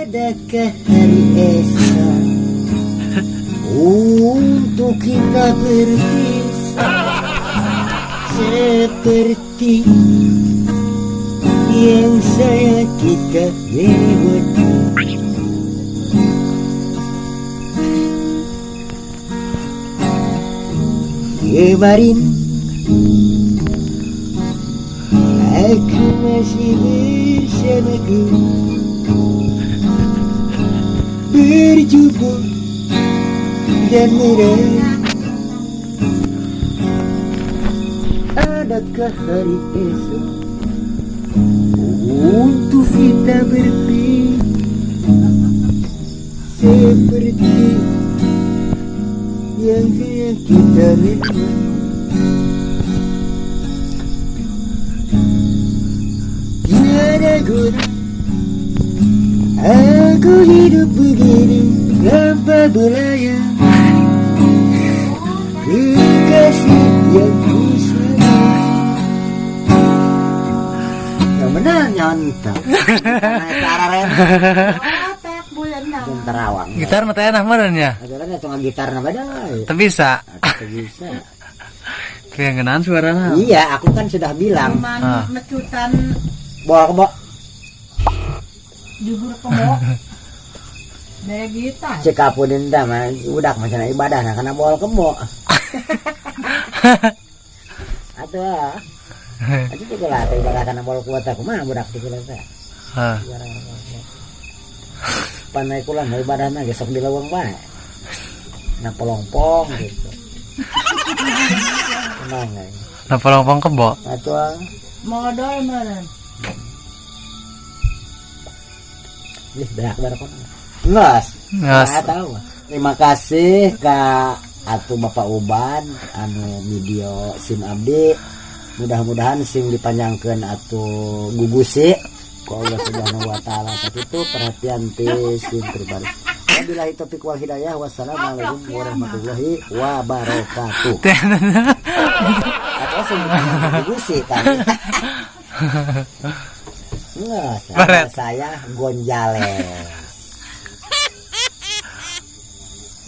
Adakah hari esok untuk kita berpisah seperti yang saya kita lewati? Kemarin aku masih bersamaku, berjubel dan merah. Adakah hari esok untuk kita berpisah seperti yang kita lewati? Tiada guna aku hidup begini tanpa belayar, kekasih yang ku sayang. Yang menang nyontok tararen dan terawang Gitar mah teh enak meureunnya. ajarannya cuma gitar na badai Teu bisa. bisa. Kayak ngeunaan suarana. Iya, aku kan sudah bilang mecutan bawa kebo jujur kebo daya gitar cek apunin dah mah udak macam ibadah nah karena bawa kebo atuh itu juga lah ibadah karena bawa kuat aku mah budak itu lah teh panai kula mau ibadah mah gesok di lawang bae na polongpong gitu tenang ya Nah polong-polong kebo. atuh modal meureun berak ngas tahu. Terima kasih Kak atuh Bapak Uban anu video SIM abdi, mudah-mudahan SIM dipanjangkeun atuh gugusi ku Allah Subhanahu wa taala. Sakitu perhatian ti SIM pribadi. Wabillahi taufiq wal hidayah. Wassalamualaikum warahmatullahi wabarakatuh. Atau SIM gugusi kan. Enggak, saya Gonjales.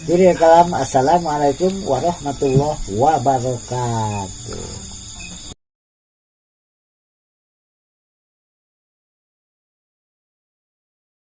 Jadi kalam assalamualaikum warahmatullahi wabarakatuh.